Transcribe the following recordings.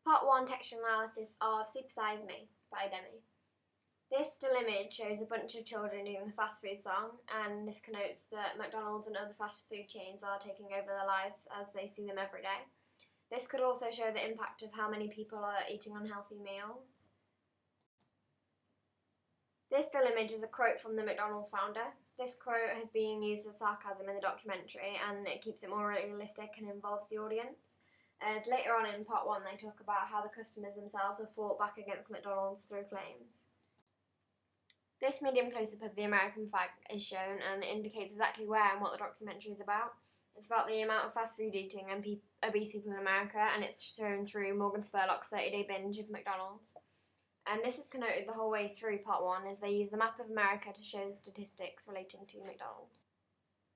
Part 1 Textual Analysis of Super Size Me by Demi. This still image shows a bunch of children doing the fast food song, and this connotes that McDonald's and other fast food chains are taking over their lives as they see them every day. This could also show the impact of how many people are eating unhealthy meals. This still image is a quote from the McDonald's founder. This quote has been used as sarcasm in the documentary, and it keeps it more realistic and involves the audience. As later on in part 1 they talk about how the customers themselves have fought back against McDonald's through claims. This medium close-up of the American flag is shown, and it indicates exactly where and what the documentary is about. It's about the amount of fast food eating and obese people in America, and it's shown through Morgan Spurlock's 30-day binge of McDonald's. And this is connoted the whole way through part 1 as they use the map of America to show the statistics relating to McDonald's.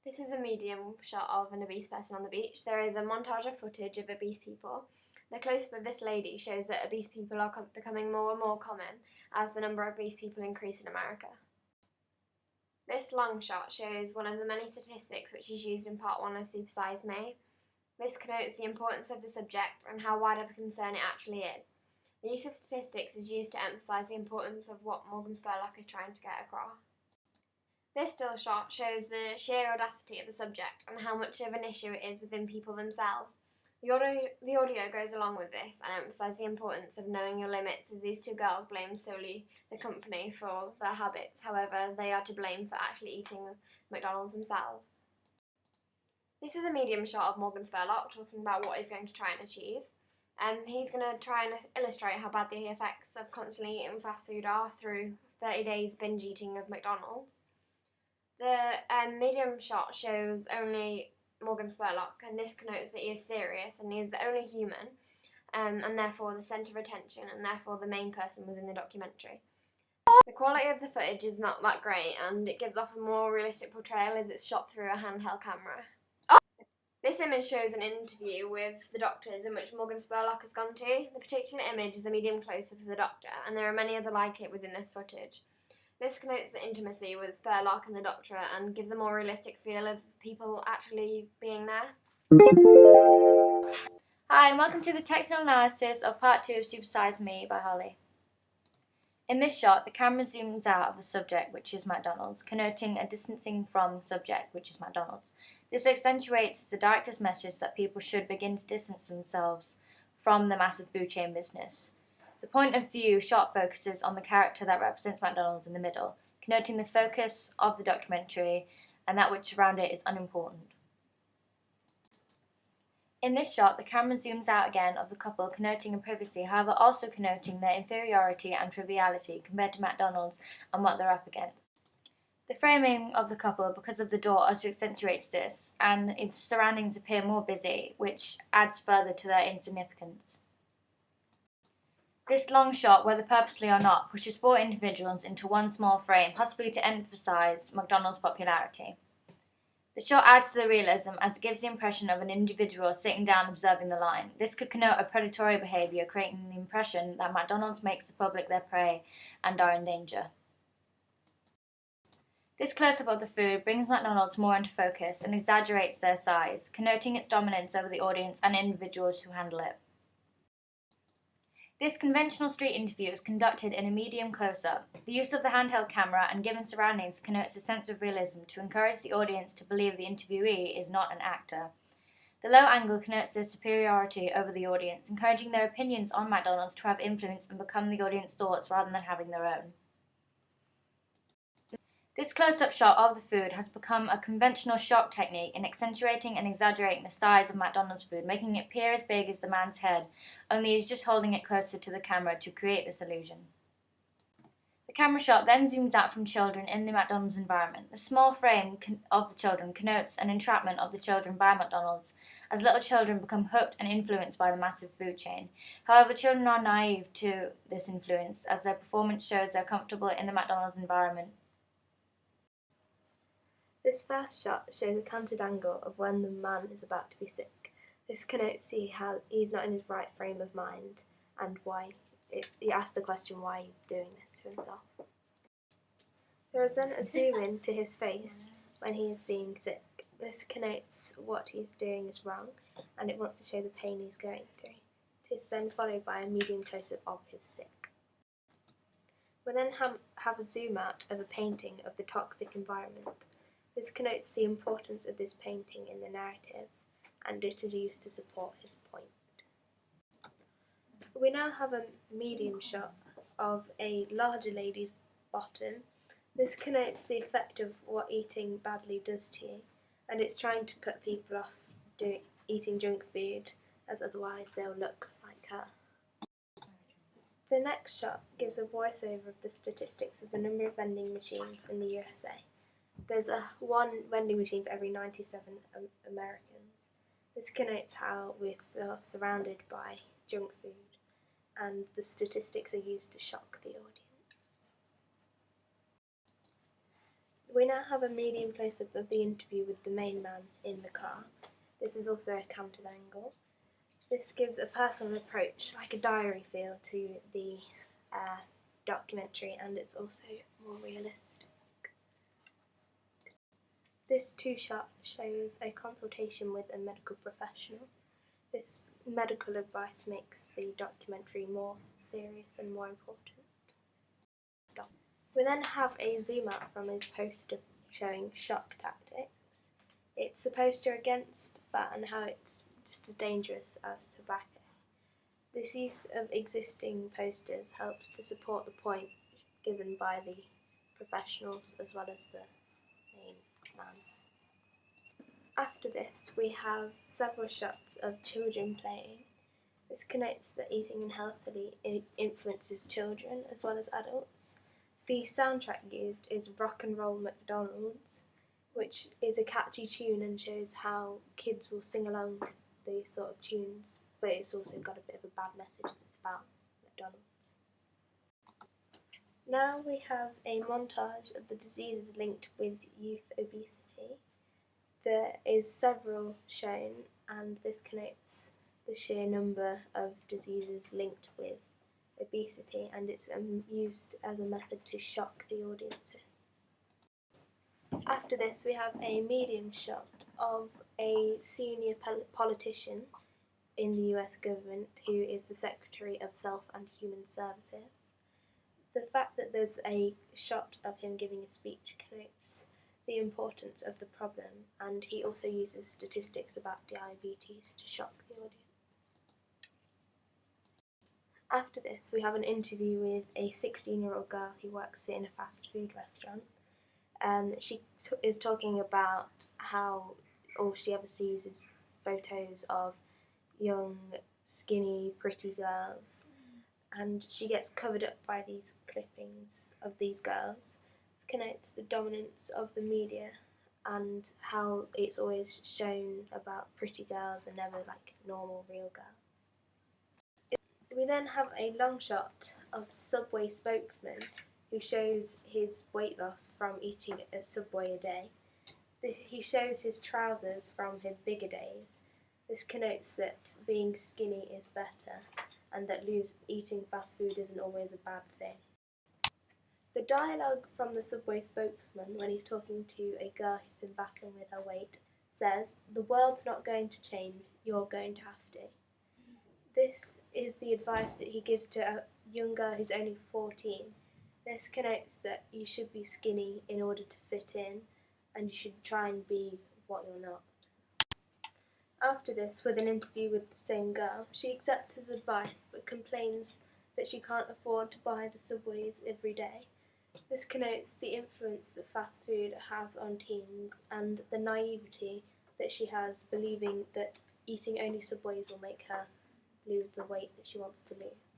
This is a medium shot of an obese person on the beach. There is a montage of footage of obese people. The close-up of this lady shows that obese people are becoming more and more common as the number of obese people increase in America. This long shot shows one of the many statistics which is used in part 1 of Super Size Me. This connotes the importance of the subject and how wide of a concern it actually is. The use of statistics is used to emphasise the importance of what Morgan Spurlock is trying to get across. This still shot shows the sheer audacity of the subject and how much of an issue it is within people themselves. The audio goes along with this and emphasises the importance of knowing your limits, as these two girls blame solely the company for their habits. However, they are to blame for actually eating McDonald's themselves. This is a medium shot of Morgan Spurlock talking about what he's going to try and achieve. He's going to try and illustrate how bad the effects of constantly eating fast food are through 30 days binge eating of McDonald's. The medium shot shows only Morgan Spurlock, and this connotes that he is serious and he is the only human, and therefore the centre of attention and therefore the main person within the documentary. The quality of the footage is not that great, and it gives off a more realistic portrayal as it's shot through a handheld camera. This image shows an interview with the doctors in which Morgan Spurlock has gone to. The particular image is a medium close-up of the doctor, and there are many other like it within this footage. This connotes the intimacy with Spurlock and the doctor and gives a more realistic feel of people actually being there. Hi, and welcome to the textual analysis of part 2 of Super Size Me by Holly. In this shot, the camera zooms out of the subject, which is McDonald's, connoting a distancing from the subject, which is McDonald's. This accentuates the director's message that people should begin to distance themselves from the massive food chain business. The point of view shot focuses on the character that represents McDonald's in the middle, connoting the focus of the documentary, and that which around it is unimportant. In this shot, the camera zooms out again of the couple, connoting a privacy, however also connoting their inferiority and triviality compared to McDonald's and what they're up against. The framing of the couple, because of the door, also accentuates this, and its surroundings appear more busy, which adds further to their insignificance. This long shot, whether purposely or not, pushes 4 individuals into one small frame, possibly to emphasise McDonald's popularity. The shot adds to the realism as it gives the impression of an individual sitting down observing the line. This could connote a predatory behaviour, creating the impression that McDonald's makes the public their prey and are in danger. This close-up of the food brings McDonald's more into focus and exaggerates their size, connoting its dominance over the audience and individuals who handle it. This conventional street interview is conducted in a medium close-up. The use of the handheld camera and given surroundings connotes a sense of realism to encourage the audience to believe the interviewee is not an actor. The low angle connotes their superiority over the audience, encouraging their opinions on McDonald's to have influence and become the audience's thoughts rather than having their own. This close-up shot of the food has become a conventional shot technique in accentuating and exaggerating the size of McDonald's food, making it appear as big as the man's head, only he's just holding it closer to the camera to create this illusion. The camera shot then zooms out from children in the McDonald's environment. The small frame of the children connotes an entrapment of the children by McDonald's, as little children become hooked and influenced by the massive food chain. However, children are naive to this influence, as their performance shows they're comfortable in the McDonald's environment. This first shot shows a canted angle of when the man is about to be sick. This connotes how he's not in his right frame of mind and why he asks the question why he's doing this to himself. There is then a zoom in to his face when he is being sick. This connotes what he's doing is wrong, and it wants to show the pain he's going through. It's then followed by a medium close-up of his sick. We then have a zoom out of a painting of the toxic environment. This connotes the importance of this painting in the narrative, and it is used to support his point. We now have a medium shot of a larger lady's bottom. This connotes the effect of what eating badly does to you, and it's trying to put people off eating junk food, as otherwise they'll look like her. The next shot gives a voiceover of the statistics of the number of vending machines in the USA. There's one vending machine for every 97 Americans. This connotes how we're surrounded by junk food, and the statistics are used to shock the audience. We now have a medium close-up of the interview with the main man in the car. This is also a canted angle. This gives a personal approach, like a diary feel, to the documentary, and it's also more realistic. This two-shot shows a consultation with a medical professional. This medical advice makes the documentary more serious and more important. Stop. We then have a zoom out from a poster showing shock tactics. It's a poster against fat and how it's just as dangerous as tobacco. This use of existing posters helps to support the point given by the professionals as well as the main man. After this, we have several shots of children playing. This connotes that eating unhealthily influences children as well as adults. The soundtrack used is Rock and Roll McDonald's, which is a catchy tune and shows how kids will sing along to these sort of tunes, but it's also got a bit of a bad message as it's about McDonald's. Now we have a montage of the diseases linked with youth obesity. There is several shown, and this connotes the sheer number of diseases linked with obesity, and it's used as a method to shock the audiences. After this, we have a medium shot of a senior politician in the US government who is the Secretary of Health and Human Services. The fact that there's a shot of him giving a speech connotes the importance of the problem, and he also uses statistics about diabetes to shock the audience. After this, we have an interview with a 16-year-old girl who works in a fast food restaurant. She is talking about how all she ever sees is photos of young, skinny, pretty girls, and she gets covered up by these clippings of these girls. This connotes the dominance of the media and how it's always shown about pretty girls and never like normal, real girls. We then have a long shot of the Subway spokesman who shows his weight loss from eating a Subway a day. He shows his trousers from his bigger days. This connotes that being skinny is better and that eating fast food isn't always a bad thing. The dialogue from the Subway spokesman when he's talking to a girl who's been battling with her weight says, "The world's not going to change, you're going to have to." This is the advice that he gives to a young girl who's only 14. This connotes that you should be skinny in order to fit in, and you should try and be what you're not. After this, with an interview with the same girl, she accepts his advice but complains that she can't afford to buy the Subways every day. This connotes the influence that fast food has on teens and the naivety that she has, believing that eating only Subways will make her lose the weight that she wants to lose.